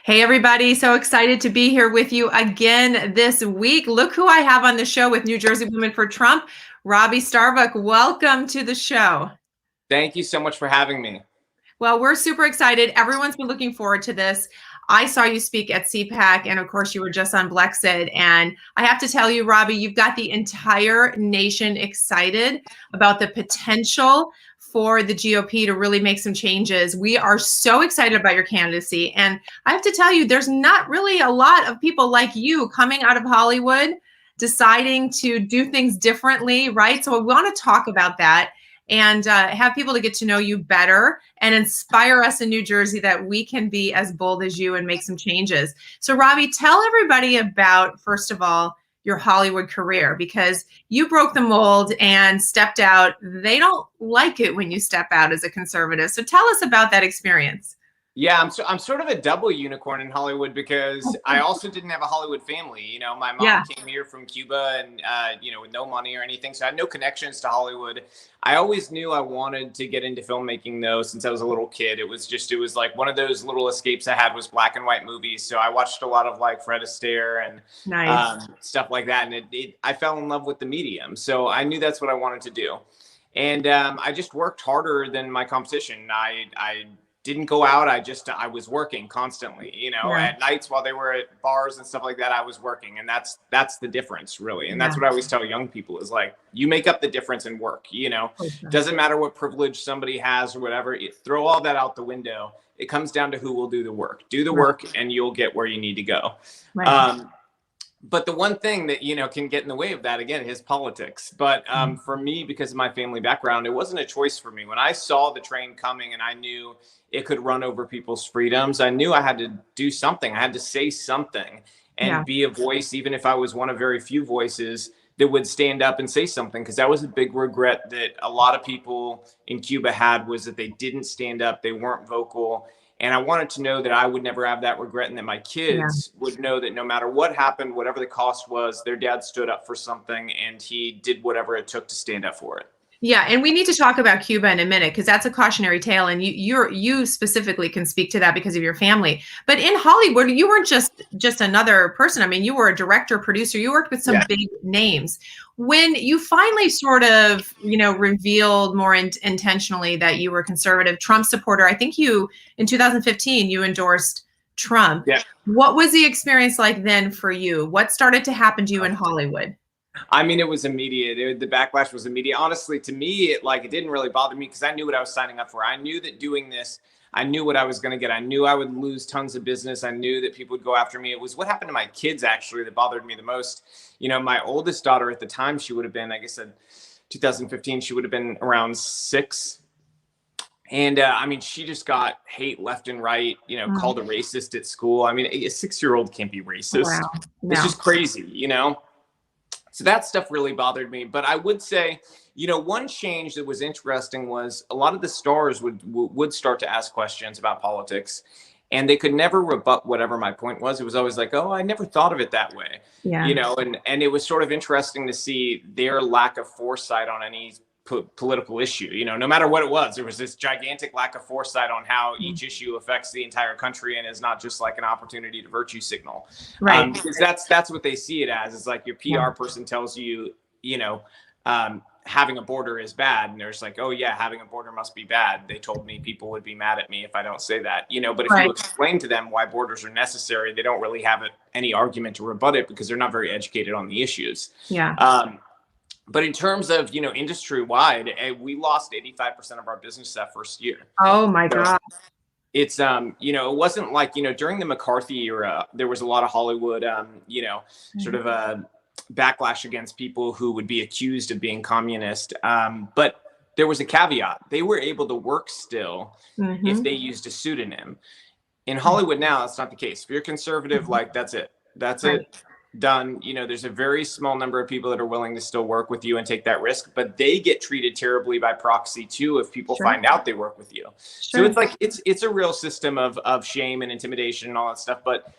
Hey, everybody. So excited to be here with you again this week. Look who I have on the show with New Jersey Women for Trump, Robby Starbuck. Welcome to the show. Thank you so much for having me. Well, we're super excited. Everyone's been looking forward to this. I saw you speak at CPAC, and of course, you were just on Blexit. And I have to tell you, Robby, you've got the entire nation excited about the potential for the GOP to really make some changes. We are so excited about your candidacy. And I have to tell you, there's not really a lot of people like you coming out of Hollywood deciding to do things differently, right? So we want to talk about that and have people to get to know you better and inspire us in New Jersey that we can be as bold as you and make some changes. So, Robby, tell everybody about, first of all, your Hollywood career, because you broke the mold and stepped out. They don't like it when you step out as a conservative. So tell us about that experience. Yeah, I'm sort of a double unicorn in Hollywood because I also didn't have a Hollywood family. My mom came here from Cuba and, with no money or anything. So I had no connections to Hollywood. I always knew I wanted to get into filmmaking, though, since I was a little kid. It was like one of those little escapes I had was black and white movies. So I watched a lot of like Fred Astaire and stuff like that. And I fell in love with the medium. So I knew that's what I wanted to do. And I just worked harder than my competition. I didn't go out. I was working constantly, at nights while they were at bars and stuff like that, I was working. And that's the difference, really. And that's what I always tell young people is like, you make up the difference in work, doesn't matter what privilege somebody has or whatever, throw all that out the window. It comes down to who will do the work. Do the work and you'll get where you need to go. But the one thing that, can get in the way of that, again, is politics. But for me, because of my family background, it wasn't a choice for me. When I saw the train coming and I knew it could run over people's freedoms, I knew I had to do something. I had to say something and be a voice, even if I was one of very few voices that would stand up and say something. Because that was a big regret that a lot of people in Cuba had, was that they didn't stand up. They weren't vocal. And I wanted to know that I would never have that regret, and that my kids would know that no matter what happened, whatever the cost was, their dad stood up for something and he did whatever it took to stand up for it. Yeah, and we need to talk about Cuba in a minute, because that's a cautionary tale, and you specifically can speak to that because of your family. But in Hollywood, you weren't just another person. I mean, you were a director, producer. You worked with some big names. When you finally sort of, revealed more intentionally that you were a conservative Trump supporter, I think in 2015 you endorsed Trump. Yeah. What was the experience like then for you? What started to happen to you in Hollywood? I mean, it was immediate. The backlash was immediate. Honestly, to me, it didn't really bother me because I knew what I was signing up for. I knew that doing this, I knew what I was going to get. I knew I would lose tons of business. I knew that people would go after me. It was what happened to my kids, actually, that bothered me the most. My oldest daughter at the time, she would have been, like I said, 2015, she would have been around 6. And I mean, she just got hate left and right, called a racist at school. I mean, a 6-year-old can't be racist. Wow. No. It's just crazy, So that stuff really bothered me. But I would say, one change that was interesting was a lot of the stars would start to ask questions about politics, and they could never rebut whatever my point was. It was always like, oh, I never thought of it that way. Yeah. And it was sort of interesting to see their lack of foresight on any political issue. No matter what it was, there was this gigantic lack of foresight on how each issue affects the entire country and is not just like an opportunity to virtue signal. Right. Because that's what they see it as. It's like your PR person tells you, having a border is bad. And there's like, oh yeah, having a border must be bad. They told me people would be mad at me if I don't say that, but if you explain to them why borders are necessary, they don't really have any argument to rebut it because they're not very educated on the issues. Yeah. But in terms of, industry-wide, we lost 85% of our business that first year. Oh, my God. It's, it wasn't like, during the McCarthy era, there was a lot of Hollywood, sort of a backlash against people who would be accused of being communist. But there was a caveat. They were able to work still if they used a pseudonym. In Hollywood now, that's not the case. If you're conservative, that's it. That's it. Done. There's a very small number of people that are willing to still work with you and take that risk, but they get treated terribly by proxy too if people find out they work with you. So it's like it's a real system of shame and intimidation and all that stuff. But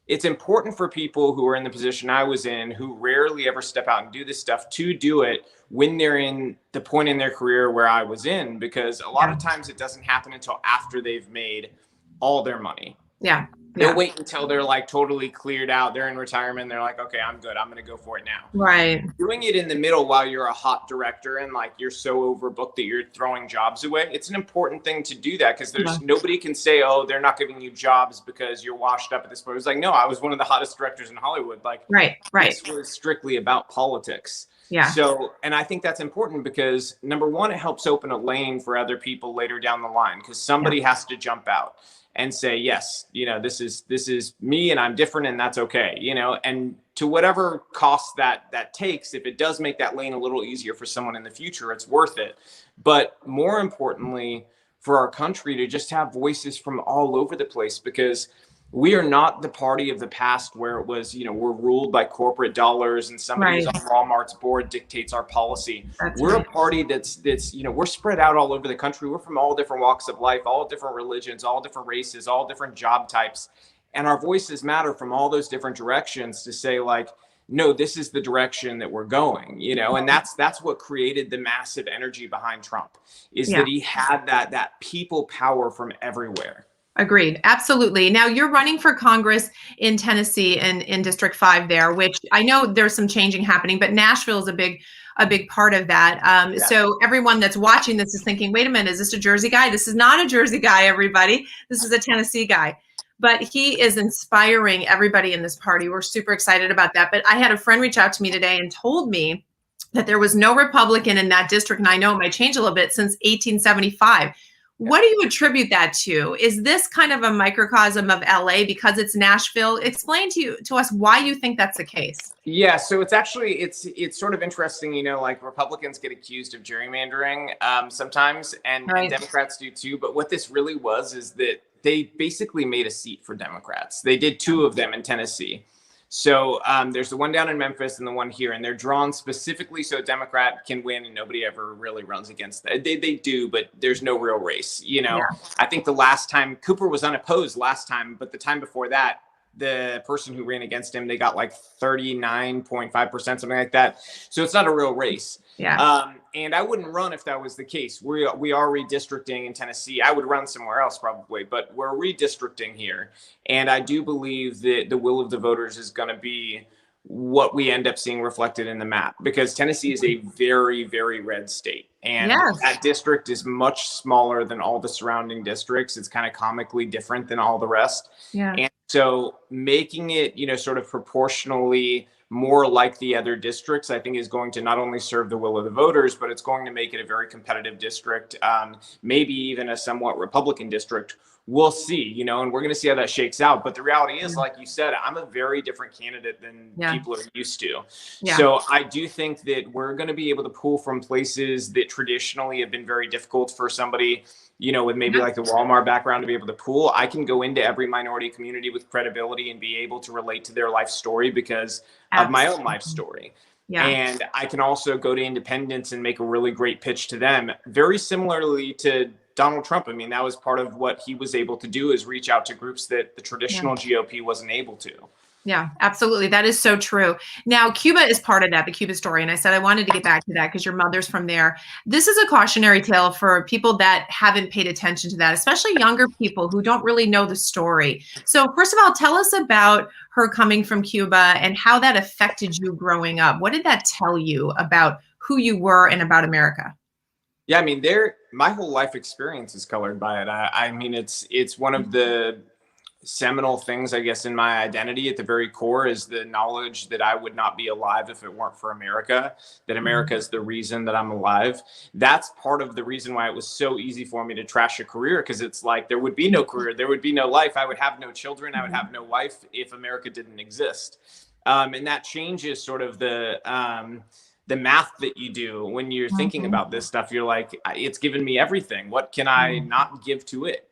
it's important for people who are in the position I was in, who rarely ever step out and do this stuff, to do it when they're in the point in their career where I was in, because a lot of times it doesn't happen until after they've made all their money. Yeah. They'll wait until they're like totally cleared out. They're in retirement. They're like, okay, I'm good. I'm going to go for it now. Right. Doing it in the middle while you're a hot director and like you're so overbooked that you're throwing jobs away. It's an important thing to do that because there's nobody can say, oh, they're not giving you jobs because you're washed up at this point. It's like, no, I was one of the hottest directors in Hollywood. Like, right. This was strictly about politics. Yeah. So, and I think that's important because number one, it helps open a lane for other people later down the line because somebody has to jump out and say, yes, this is me and I'm different and that's okay, and to whatever cost that takes, if it does make that lane a little easier for someone in the future, it's worth it. But more importantly, for our country to just have voices from all over the place, because we are not the party of the past where it was, we're ruled by corporate dollars and somebody who's on Walmart's board dictates our policy. We're a party that's, we're spread out all over the country. We're from all different walks of life, all different religions, all different races, all different job types. And our voices matter from all those different directions to say like, no, this is the direction that we're going, and that's what created the massive energy behind Trump is that he had that people power from everywhere. Agreed. Absolutely. Now you're running for Congress in Tennessee and in District 5 there, which I know there's some changing happening, but Nashville is a big part of that. So everyone that's watching this is thinking, wait a minute, is this a Jersey guy? This is not a Jersey guy, everybody. This is a Tennessee guy. But he is inspiring everybody in this party. We're super excited about that. But I had a friend reach out to me today and told me that there was no Republican in that district. And I know it might change a little bit since 1875. What do you attribute that to? Is this kind of a microcosm of LA because it's Nashville? Explain to us why you think that's the case. Yeah, so it's actually, it's sort of interesting, like Republicans get accused of gerrymandering sometimes and Democrats do too. But what this really was is that they basically made a seat for Democrats. They did two of them in Tennessee. So there's the one down in Memphis and the one here, and they're drawn specifically so a Democrat can win and nobody ever really runs against that. They do, but there's no real race. I think the last time Cooper was unopposed last time, but the time before that, the person who ran against him, they got like 39.5%, something like that. So it's not a real race. Yeah. And I wouldn't run if that was the case. We are redistricting in Tennessee. I would run somewhere else probably, but we're redistricting here. And I do believe that the will of the voters is going to be what we end up seeing reflected in the map, because Tennessee is a very, very red state. And that district is much smaller than all the surrounding districts. It's kind of comically different than all the rest. Yeah. And so making it, sort of proportionally more like the other districts, I think is going to not only serve the will of the voters, but it's going to make it a very competitive district, maybe even a somewhat Republican district. We'll see, and we're going to see how that shakes out. But the reality is, like you said, I'm a very different candidate than people are used to. So I do think that we're going to be able to pull from places that traditionally have been very difficult for somebody, with maybe like the Walmart background to be able to pull. I can go into every minority community with credibility and be able to relate to their life story because of my own life story. And I can also go to independents and make a really great pitch to them, very similarly to Donald Trump. I mean, that was part of what he was able to do, is reach out to groups that the traditional GOP wasn't able to. Yeah, absolutely. That is so true. Now, Cuba is part of that, the Cuba story. And I said I wanted to get back to that because your mother's from there. This is a cautionary tale for people that haven't paid attention to that, especially younger people who don't really know the story. So first of all, tell us about her coming from Cuba and how that affected you growing up. What did that tell you about who you were and about America? Yeah, I mean, my whole life experience is colored by it. I mean, it's one of the seminal things, I guess, in my identity at the very core is the knowledge that I would not be alive if it weren't for America, that America is the reason that I'm alive. That's part of the reason why it was so easy for me to trash a career, because it's like there would be no career, there would be no life. I would have no children, I would have no wife if America didn't exist. And that changes sort of the math that you do when you're thinking about this stuff. You're like, it's given me everything. What can I not give to it?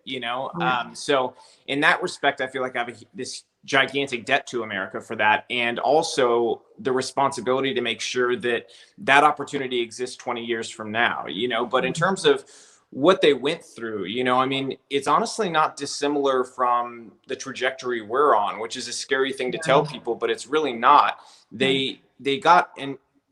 So in that respect, I feel like I have this gigantic debt to America for that. And also the responsibility to make sure that that opportunity exists 20 years from now, but in terms of what they went through, I mean, it's honestly not dissimilar from the trajectory we're on, which is a scary thing to tell people, but it's really not. They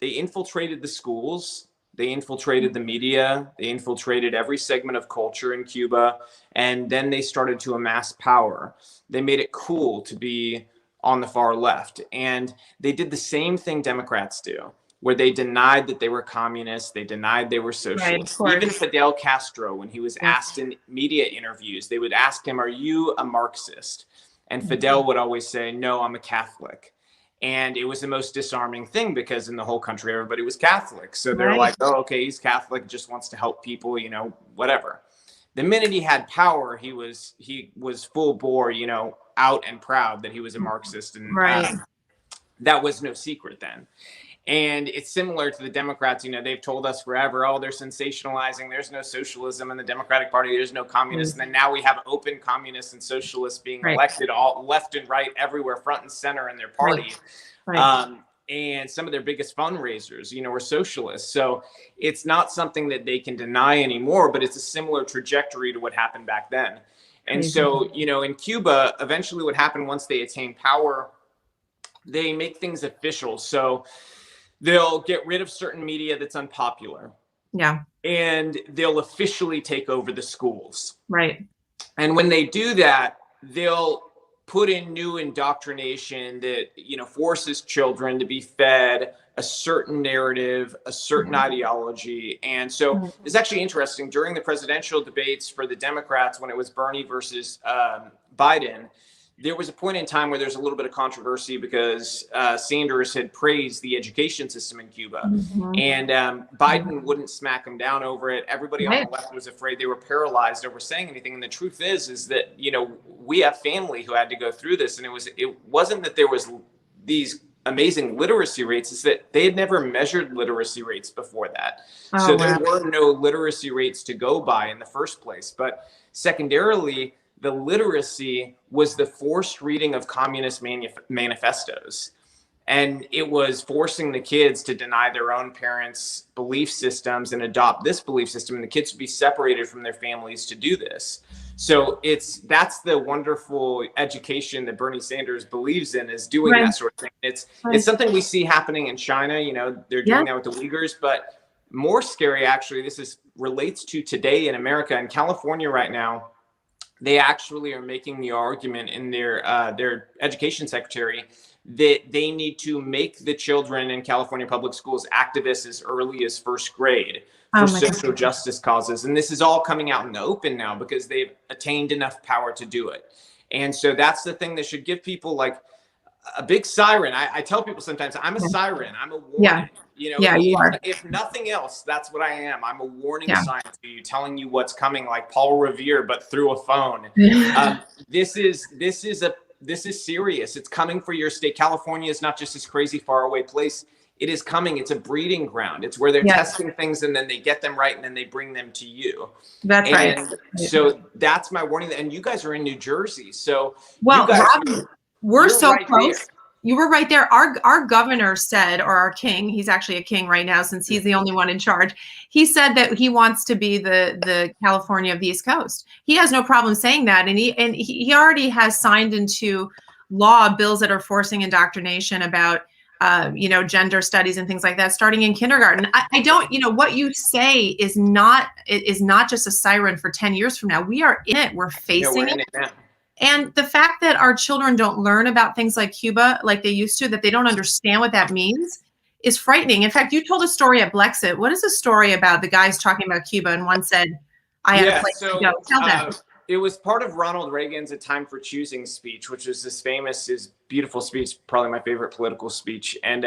infiltrated the schools They infiltrated the media. They infiltrated every segment of culture in Cuba. And then they started to amass power. They made it cool to be on the far left. And they did the same thing Democrats do, where they denied that they were communists. They denied they were socialists. Right, even Fidel Castro, when he was asked in media interviews, they would ask him, "Are you a Marxist?" And Fidel would always say, "No, I'm a Catholic." And it was the most disarming thing because in the whole country, everybody was Catholic. So they're like, oh, okay, he's Catholic, just wants to help people, you know, whatever. The minute he had power, he was full bore, you know, out and proud that he was a Marxist. And that was no secret then. And it's similar to the Democrats. You know, they've told us forever, oh, they're sensationalizing. There's no socialism in the Democratic Party. There's no communists. And then now we have open communists and socialists being elected all left and right, everywhere, front and center in their party. And some of their biggest fundraisers, you know, are socialists. So it's not something that they can deny anymore, but it's a similar trajectory to what happened back then. And so, you know, in Cuba, eventually what happened once they attained power, they make things official. So they'll get rid of certain media that's unpopular. Yeah. And they'll officially take over the schools. Right. And when they do that, they'll put in new indoctrination that, you know, forces children to be fed a certain narrative, a certain ideology. And so it's actually interesting during the presidential debates for the Democrats, when it was Bernie versus Biden, there was a point in time where there's a little bit of controversy because Sanders had praised the education system in Cuba, and Biden wouldn't smack him down over it. Everybody on the left was afraid. They were paralyzed over saying anything. And the truth is that, you know, we have family who had to go through this, and it wasn't that there was these amazing literacy rates, is that they had never measured literacy rates before that. So there were no literacy rates to go by in the first place. But secondarily, the literacy was the forced reading of communist manifestos. And it was forcing the kids to deny their own parents' belief systems and adopt this belief system. And the kids would be separated from their families to do this. So that's the wonderful education that Bernie Sanders believes in, is doing that sort of thing. It's something we see happening in China. You know, they're doing that with the Uyghurs, but more scary, actually, relates to today in America. In California right now, they actually are making the argument in their education secretary that they need to make the children in California public schools activists as early as first grade for social justice causes. And this is all coming out in the open now because they've attained enough power to do it. And so that's the thing that should give people like a big siren. I tell people sometimes, I'm a siren. I'm a warning. You know, you are. If nothing else, that's what I am. I'm a warning sign to you, telling you what's coming, like Paul Revere, but through a phone. This is serious. It's coming for your state. California is not just this crazy faraway place. It is coming. It's a breeding ground. It's where they're testing things, and then they get them right, and then they bring them to you. That's right. So that's my warning. And you guys are in New Jersey, so you guys, we're so close. There. You were right there. Our governor said, or our king, he's actually a king right now since he's the only one in charge. He said that he wants to be the California of the East Coast. He has no problem saying that. And he already has signed into law bills that are forcing indoctrination about, you know, gender studies and things like that, starting in kindergarten. I don't, you know, what you say is not just a siren for 10 years from now. We are in it. We're facing it. And the fact that our children don't learn about things like Cuba like they used to, that they don't understand what that means, is frightening. In fact, you told a story at Blexit. What is the story about the guys talking about Cuba? And one said, I had a place to go. Tell them. It was part of Ronald Reagan's A Time for Choosing speech, which was his beautiful speech, probably my favorite political speech. And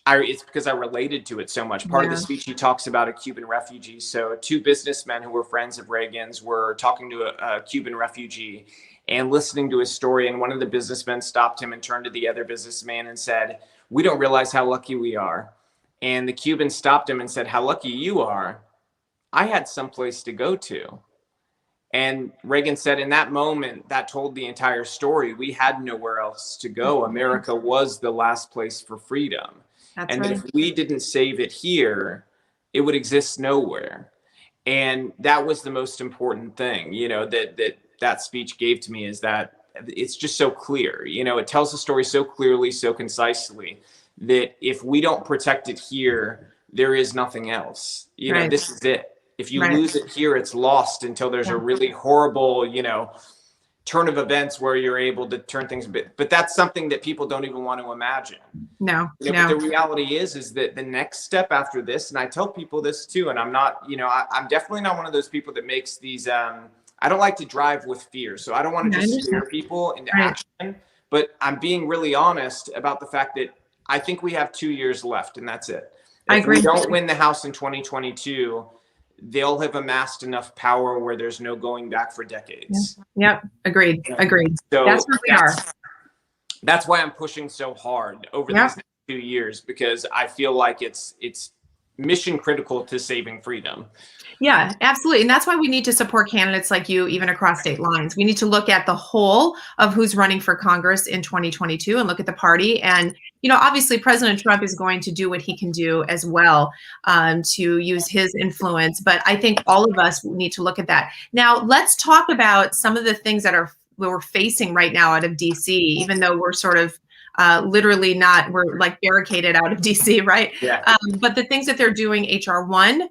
it's because I related to it so much. Part of the speech, he talks about a Cuban refugee. So two businessmen who were friends of Reagan's were talking to a Cuban refugee and listening to his story. And one of the businessmen stopped him and turned to the other businessman and said, "We don't realize how lucky we are." And the Cuban stopped him and said, "How lucky you are. I had someplace to go to." And Reagan said, in that moment, that told the entire story. We had nowhere else to go. America was the last place for freedom. And if we didn't save it here, it would exist nowhere. And that was the most important thing, you know, that speech gave to me, is that it's just so clear. You know, it tells the story so clearly, so concisely, that if we don't protect it here, there is nothing else. You know, Right. this is it. If you Right. lose it here, it's lost until there's a really horrible, you know, turn of events where you're able to turn things a bit. But that's something that people don't even want to imagine. No, You know, but the reality is that the next step after this, and I tell people this too, and I'm not, you know, I'm definitely not one of those people that makes these, I don't like to drive with fear. So I don't want to just scare people into action, but I'm being really honest about the fact that I think we have 2 years left, and that's it. If we don't win the House in 2022, they'll have amassed enough power where there's no going back for decades. Yep. Agreed. So that's where we are. That's why I'm pushing so hard over these next 2 years, because I feel like it's mission critical to saving freedom. Yeah, absolutely. And that's why we need to support candidates like you, even across state lines. We need to look at the whole of who's running for Congress in 2022 and look at the party. And, you know, obviously President Trump is going to do what he can do as well, to use his influence. But I think all of us need to look at that. Now, let's talk about some of the things that we're facing right now out of DC, even though we're sort of literally not, we're like barricaded out of DC, right? Yeah. But the things that they're doing, HR 1,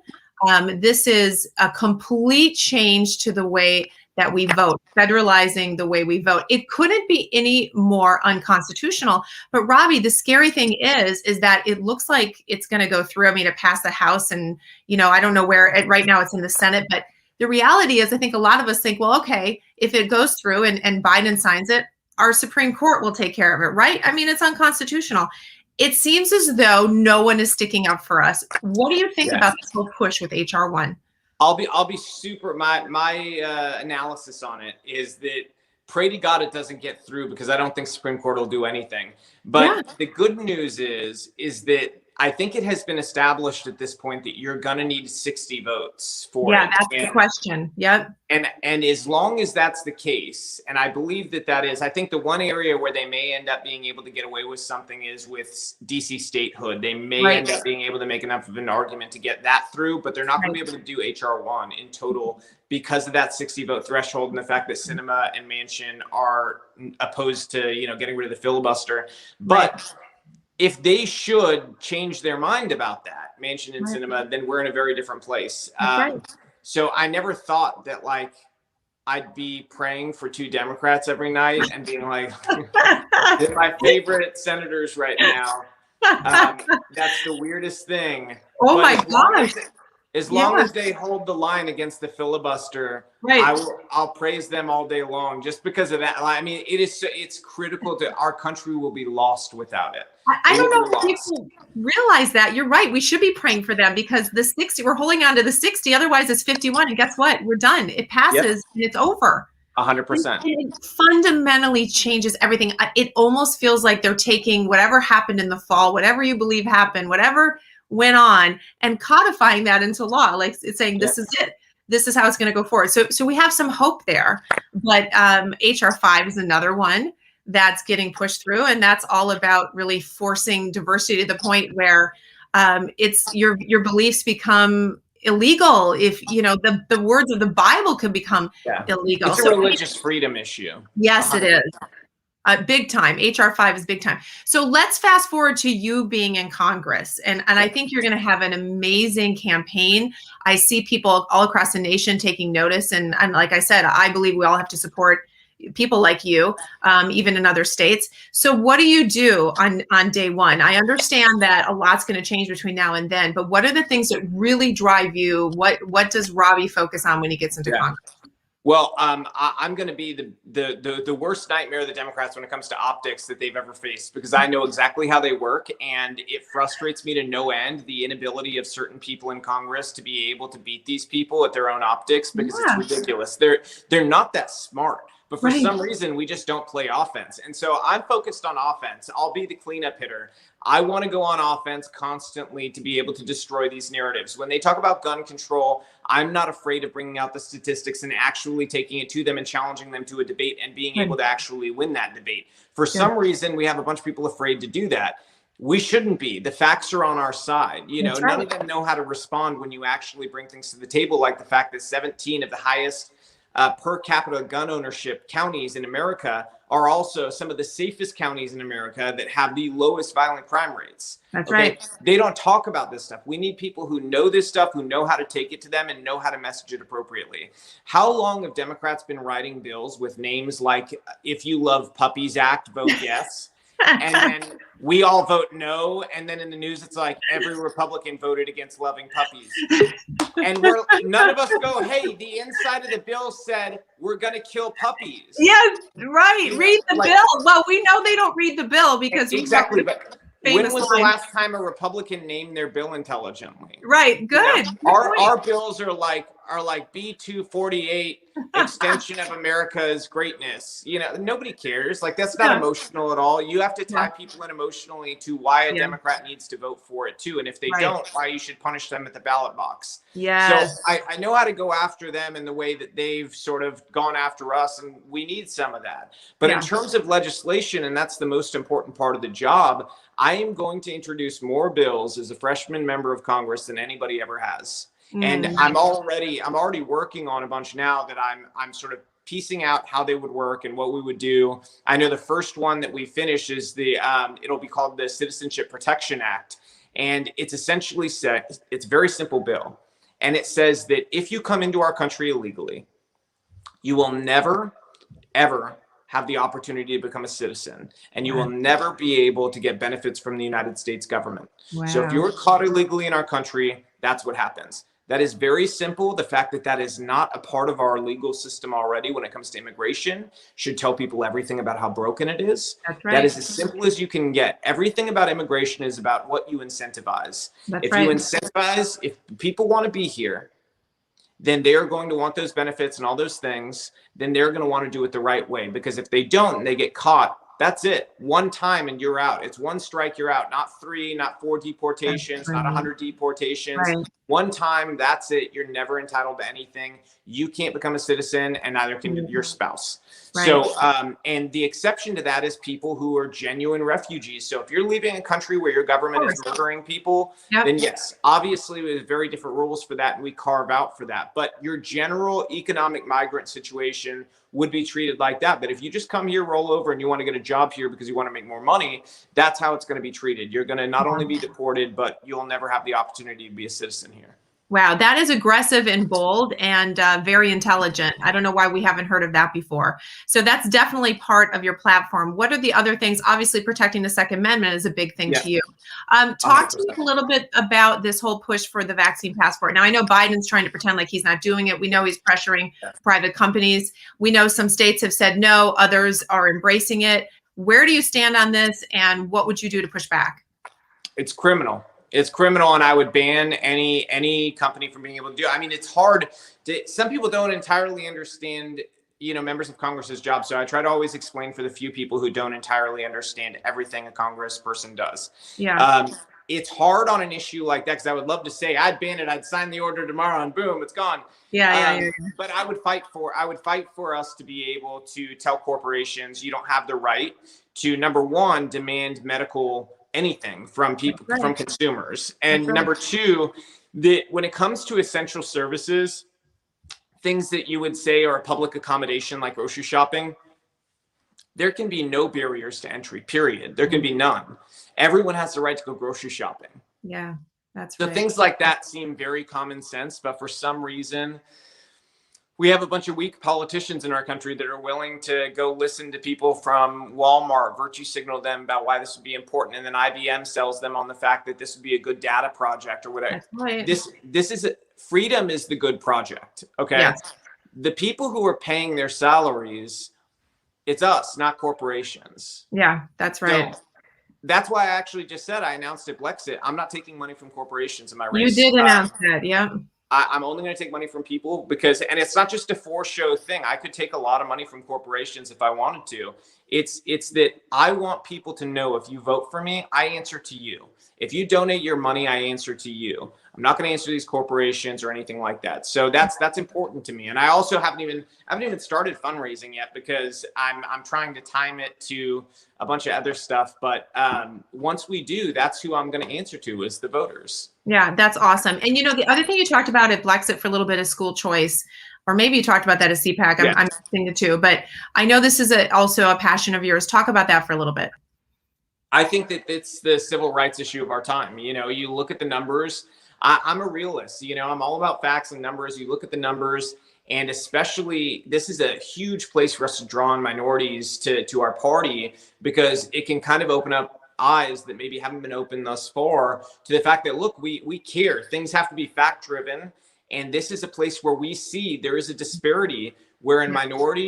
this is a complete change to the way that we vote, federalizing the way we vote. It couldn't be any more unconstitutional. But Robby, the scary thing is that it looks like it's going to go through. I mean, it passed the House, and, you know, I don't know where right now it's in the Senate, but the reality is I think a lot of us think, well, okay, if it goes through and Biden signs it, our Supreme Court will take care of it, right? I mean, it's unconstitutional. It seems as though no one is sticking up for us. What do you think about this whole push with HR 1? I'll be super. My analysis on it is that pray to God it doesn't get through, because I don't think Supreme Court will do anything. But the good news is that I think it has been established at this point that you're going to need 60 votes for it. Yeah, that's the question. Yep. And as long as that's the case, and I believe that is, I think the one area where they may end up being able to get away with something is with DC statehood. They may end up being able to make enough of an argument to get that through, but they're not going to be able to do HR 1 in total because of that 60 vote threshold and the fact that Sinema and Manchin are opposed to, you know, getting rid of the filibuster. But if they should change their mind about that, Manchin and Sinema, then we're in a very different place. So I never thought that, like, I'd be praying for 2 Democrats every night and being like, they're my favorite senators right now. That's the weirdest thing. Oh, but my gosh. As long as they hold the line against the filibuster, I'll praise them all day long, just because of that. I mean, it's critical to our country will be lost without it. I don't know if people realize that. You're right. We should be praying for them, because the 60, we're holding on to the 60. Otherwise, it's 51. And guess what? We're done. It passes and it's over. 100%. It fundamentally changes everything. It almost feels like they're taking whatever happened in the fall, whatever you believe happened, whatever went on, and codifying that into law. Like, it's saying, this is it. This is how it's going to go forward. So we have some hope there. But HR 5 is another one that's getting pushed through, and that's all about really forcing diversity to the point where it's your beliefs become illegal. If, you know, the words of the Bible could become illegal. It's a religious freedom issue. Yes, 100%. It is. Big time. HR 5 is big time. So let's fast forward to you being in Congress. And I think you're going to have an amazing campaign. I see people all across the nation taking notice. And like I said, I believe we all have to support people like you, even in other states. So what do you do on day one? I understand that a lot's going to change between now and then, but what are the things that really drive you? What does Robby focus on when he gets into Congress? Well, I'm going to be the worst nightmare of the Democrats when it comes to optics that they've ever faced, because I know exactly how they work, and it frustrates me to no end, the inability of certain people in Congress to be able to beat these people at their own optics, because it's ridiculous. They're not that smart. But for some reason, we just don't play offense. And so I'm focused on offense. I'll be the cleanup hitter. I want to go on offense constantly to be able to destroy these narratives. When they talk about gun control, I'm not afraid of bringing out the statistics and actually taking it to them and challenging them to a debate and being able to actually win that debate. For some reason, we have a bunch of people afraid to do that. We shouldn't be. The facts are on our side. You know, none of them know how to respond when you actually bring things to the table, like the fact that 17 of the highest per capita gun ownership counties in America are also some of the safest counties in America that have the lowest violent crime rates. That's right. They don't talk about this stuff. We need people who know this stuff, who know how to take it to them and know how to message it appropriately. How long have Democrats been writing bills with names like, if you love puppies act, vote yes? And then we all vote no. And then in the news, it's like every Republican voted against loving puppies. And none of us go, hey, the inside of the bill said we're going to kill puppies. Yes, right. Read the bill. Well, we know they don't read the bill because exactly. But when was the last time a Republican named their bill intelligently? Right. Good. You know, our bills are like B248 extension of America's greatness. You know, nobody cares. Like, that's not emotional at all. You have to tie people in emotionally to why a Democrat needs to vote for it too. And if they don't, why you should punish them at the ballot box. Yes. So I know how to go after them in the way that they've sort of gone after us, and we need some of that. But in terms of legislation, and that's the most important part of the job, I am going to introduce more bills as a freshman member of Congress than anybody ever has. And I'm already working on a bunch now that I'm sort of piecing out how they would work and what we would do. I know the first one that we finish is it'll be called the Citizenship Protection Act. And it's essentially it's a very simple bill. And it says that if you come into our country illegally, you will never, ever have the opportunity to become a citizen, and you will never be able to get benefits from the United States government. Wow. So if you're caught illegally in our country, that's what happens. That is very simple. The fact that that is not a part of our legal system already when it comes to immigration should tell people everything about how broken it is. That's right. That is as simple as you can get. Everything about immigration is about what you incentivize. That's if you incentivize, if people want to be here, then they're going to want those benefits and all those things. Then they're going to want to do it the right way. Because if they don't and they get caught, that's it. One time and you're out. It's one strike, you're out. Not 3, not 4 deportations, not 100 deportations. Right. One time, that's it. You're never entitled to anything. You can't become a citizen, and neither can your spouse. Right. So, and the exception to that is people who are genuine refugees. So if you're leaving a country where your government is murdering people, then yes, obviously there's very different rules for that, and we carve out for that. But your general economic migrant situation would be treated like that. But if you just come here, roll over, and you want to get a job here because you want to make more money, that's how it's going to be treated. You're going to not only be deported, but you'll never have the opportunity to be a citizen here. Wow, that is aggressive and bold and very intelligent. I don't know why we haven't heard of that before. So that's definitely part of your platform. What are the other things? Obviously, protecting the Second Amendment is a big thing to you. Talk to me a little bit about this whole push for the vaccine passport. Now, I know Biden's trying to pretend like he's not doing it. We know he's pressuring private companies. We know some states have said no, others are embracing it. Where do you stand on this, and what would you do to push back? It's criminal. It's criminal, and I would ban any company from being able to do it. I mean, it's hard. Some people don't entirely understand, members of Congress's job. So I try to always explain for the few people who don't entirely understand everything a congressperson does. Yeah. It's hard on an issue like that, because I would love to say I'd ban it, I'd sign the order tomorrow, and boom, it's gone. Yeah. But I would fight for us to be able to tell corporations you don't have the right to, number one, demand medical anything from people, from consumers. And number two, that when it comes to essential services, things that you would say are a public accommodation like grocery shopping, there can be no barriers to entry, period. There can be none. Everyone has the right to go grocery shopping. Yeah, that's so things like that seem very common sense, but for some reason, we have a bunch of weak politicians in our country that are willing to go listen to people from Walmart, virtue signal them about why this would be important, and then IBM sells them on the fact that this would be a good data project or whatever. Right. This is freedom is the good project. Okay. Yes. The people who are paying their salaries, it's us, not corporations. Yeah, that's right. So that's why I actually just said I announced at Blexit, I'm not taking money from corporations in my race. You did announce that, yeah. I'm only going to take money from people because, and it's not just a for-show thing. I could take a lot of money from corporations if I wanted to. It's that I want people to know, if you vote for me, I answer to you. If you donate your money, I answer to you. I'm not going to answer these corporations or anything like that. So that's important to me. And I also haven't even started fundraising yet, because I'm trying to time it to a bunch of other stuff. But once we do, that's who I'm going to answer to, is the voters. Yeah, that's awesome. And the other thing you talked about at Blexit for a little bit is school choice, or maybe you talked about that at CPAC. Yeah. I'm mixing the two, but I know this is also a passion of yours. Talk about that for a little bit. I think that it's the civil rights issue of our time. You know, you look at the numbers. I'm a realist. You know, I'm all about facts and numbers. You look at the numbers, and especially this is a huge place for us to draw on minorities to our party, because it can kind of open up eyes that maybe haven't been open thus far to the fact that, look, we care. Things have to be fact driven. And this is a place where we see there is a disparity where in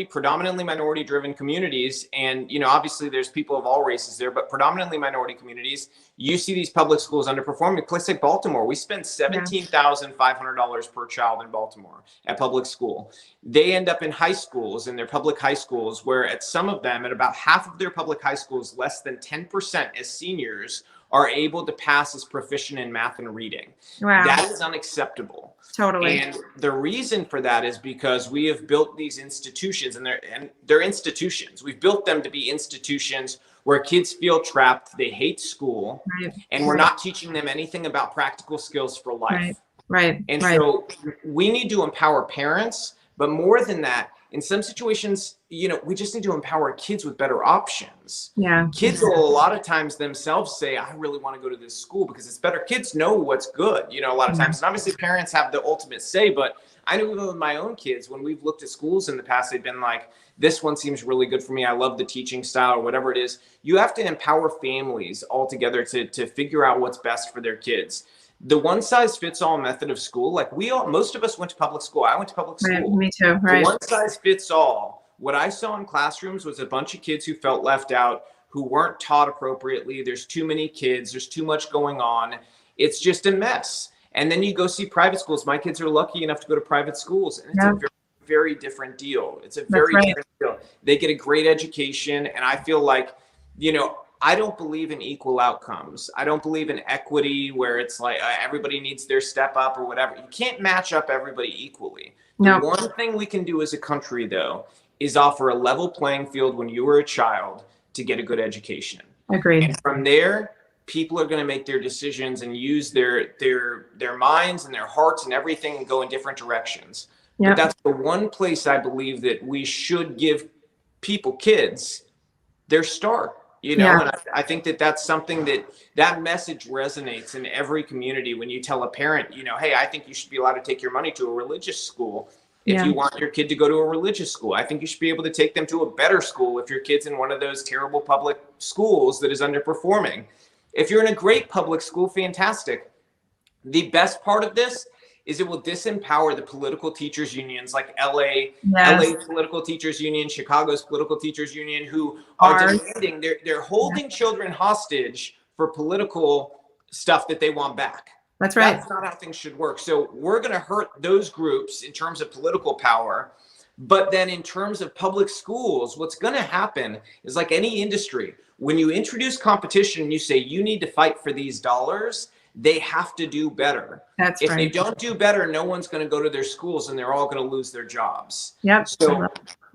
predominantly minority driven communities, and, you know, obviously there's people of all races there, but predominantly minority communities, you see these public schools underperforming. A place like Baltimore, we spend $17,500 per child in Baltimore at public school. They end up in high schools, in their public high schools, where at some of them, at about half of their public high schools, less than 10% as seniors are able to pass as proficient in math and reading. Wow. That is unacceptable. Totally. And the reason for that is because we have built these institutions, and they're institutions. We've built them to be institutions where kids feel trapped, they hate school, and we're not teaching them anything about practical skills for life. Right. And so we need to empower parents, but more than that, in some situations, you know, we just need to empower kids with better options. Yeah. Kids will a lot of times themselves say, I really want to go to this school because it's better. Kids know what's good, you know, a lot of times. And obviously parents have the ultimate say, but I know even with my own kids, when we've looked at schools in the past, they've been like, this one seems really good for me. I love the teaching style or whatever it is. You have to empower families all together to figure out what's best for their kids. The one size fits all method of school, like most of us went to public school. I went to public school. Right, me too. Right. The one size fits all. What I saw in classrooms was a bunch of kids who felt left out, who weren't taught appropriately. There's too many kids. There's too much going on. It's just a mess. And then you go see private schools. My kids are lucky enough to go to private schools, and it's a very, very different deal. It's a very different deal. They get a great education, and I feel like, you know, I don't believe in equal outcomes. I don't believe in equity where it's like everybody needs their step up or whatever. You can't match up everybody equally. The one thing we can do as a country, though, is offer a level playing field when you were a child to get a good education. Agreed. And from there, people are going to make their decisions and use their minds and their hearts and everything and go in different directions. But that's the one place I believe that we should give kids, their start. You know, and I think that that's something that message resonates in every community. When you tell a parent, you know, hey, I think you should be allowed to take your money to a religious school. If you want your kid to go to a religious school, I think you should be able to take them to a better school if your kid's in one of those terrible public schools that is underperforming. If you're in a great public school, fantastic. The best part of this is it will disempower the political teachers unions like LA political teachers union, Chicago's political teachers union, who are demanding, they're holding children hostage for political stuff that they want back. That's right. That's not how things should work. So we're going to hurt those groups in terms of political power. But then in terms of public schools, what's going to happen is, like any industry, when you introduce competition and you say you need to fight for these dollars, they have to do better. That's if right. they don't do better, no one's going to go to their schools and they're all going to lose their jobs. Yep. So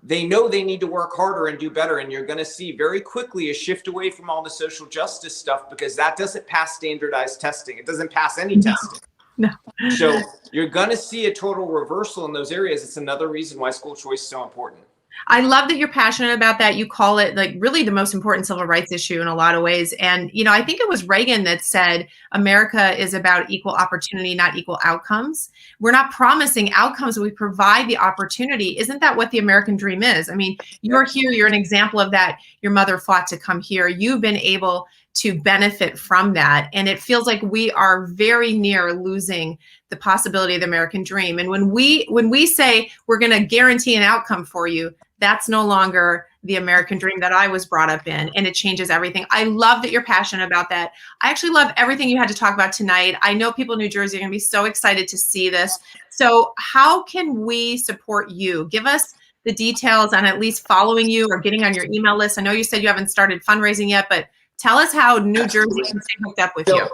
they know they need to work harder and do better. And you're going to see very quickly a shift away from all the social justice stuff, because that doesn't pass standardized testing. It doesn't pass any testing. No. So you're going to see a total reversal in those areas. It's another reason why school choice is so important. I love that you're passionate about that. You call it like really the most important civil rights issue in a lot of ways. And, you know, I think it was Reagan that said America is about equal opportunity, not equal outcomes. We're not promising outcomes, we provide the opportunity. Isn't that what the American dream is? I mean, you're here, you're an example of that. Your mother fought to come here. You've been able to benefit from that. And it feels like we are very near losing the possibility of the American dream. And when we say we're going to guarantee an outcome for you, that's no longer the American dream that I was brought up in, and it changes everything. I love that you're passionate about that. I actually love everything you had to talk about tonight. I know people in New Jersey are going to be so excited to see this. So how can we support you? Give us the details on at least following you or getting on your email list. I know you said you haven't started fundraising yet, but tell us how New Jersey can stay hooked up with you.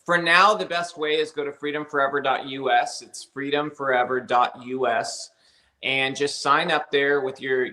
For now, the best way is go to freedomforever.us. It's freedomforever.us. And just sign up there with your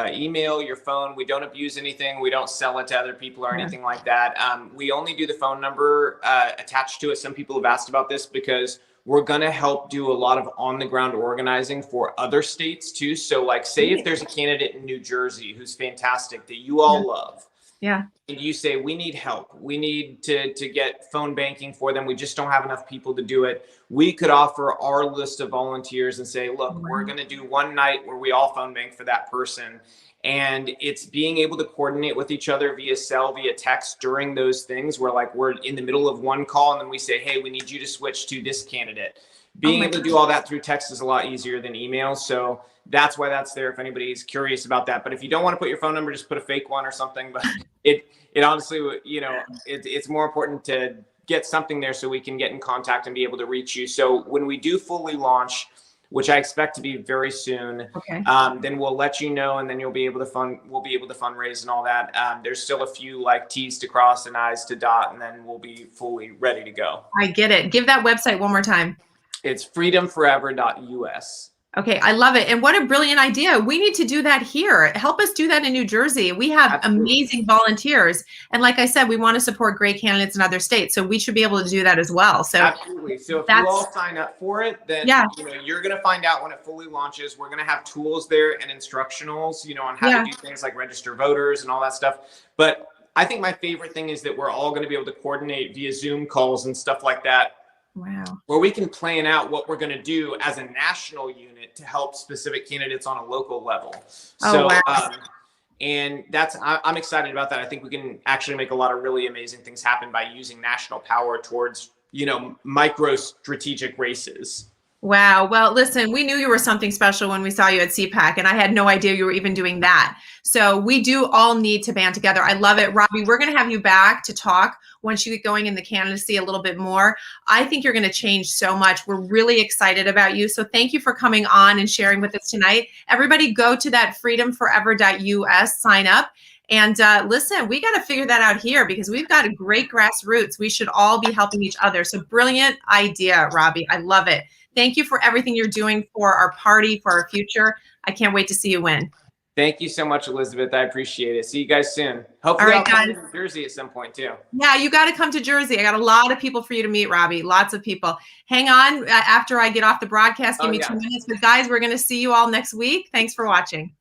email, your phone. We don't abuse anything. We don't sell it to other people or anything like that. We only do the phone number attached to it. Some people have asked about this because we're going to help do a lot of on the ground organizing for other states too. So like say if there's a candidate in New Jersey who's fantastic that you all love. Yeah. And you say, we need help. We need to get phone banking for them. We just don't have enough people to do it. We could offer our list of volunteers and say, look, we're going to do one night where we all phone bank for that person. And it's being able to coordinate with each other via cell, via text during those things where like we're in the middle of one call and then we say, hey, we need you to switch to this candidate. Being able to do all that through text is a lot easier than email. So that's why that's there if anybody's curious about that. But if you don't want to put your phone number, just put a fake one or something. But it honestly, you know, it's more important to get something there so we can get in contact and be able to reach you. So when we do fully launch, which I expect to be very soon, then we'll let you know, and then we'll be able to fundraise and all that. There's still a few like T's to cross and I's to dot, and then we'll be fully ready to go. I get it. Give that website one more time. It's freedomforever.us. Okay, I love it. And what a brilliant idea. We need to do that here. Help us do that in New Jersey. We have amazing volunteers. And like I said, we want to support great candidates in other states. So we should be able to do that as well. So absolutely. So if you all sign up for it, then you know, you're going to find out when it fully launches. We're going to have tools there and instructionals, you know, on how to do things like register voters and all that stuff. But I think my favorite thing is that we're all going to be able to coordinate via Zoom calls and stuff like that. Wow. Where we can plan out what we're going to do as a national unit to help specific candidates on a local level. And I'm excited about that. I think we can actually make a lot of really amazing things happen by using national power towards, you know, micro strategic races. Wow. Well, listen, we knew you were something special when we saw you at CPAC, and I had no idea you were even doing that. So we do all need to band together. I love it. Robby, we're going to have you back to talk once you get going in the candidacy a little bit more. I think you're going to change so much. We're really excited about you. So thank you for coming on and sharing with us tonight. Everybody go to that freedomforever.us, sign up. And listen, we got to figure that out here because we've got a great grassroots. We should all be helping each other. So brilliant idea, Robby. I love it. Thank you for everything you're doing for our party, for our future. I can't wait to see you win. Thank you so much, Elizabeth. I appreciate it. See you guys soon. Hopefully I'll come to New Jersey at some point too. Yeah, you got to come to Jersey. I got a lot of people for you to meet, Robby. Lots of people. Hang on. After I get off the broadcast, give me 2 minutes. But guys, we're going to see you all next week. Thanks for watching.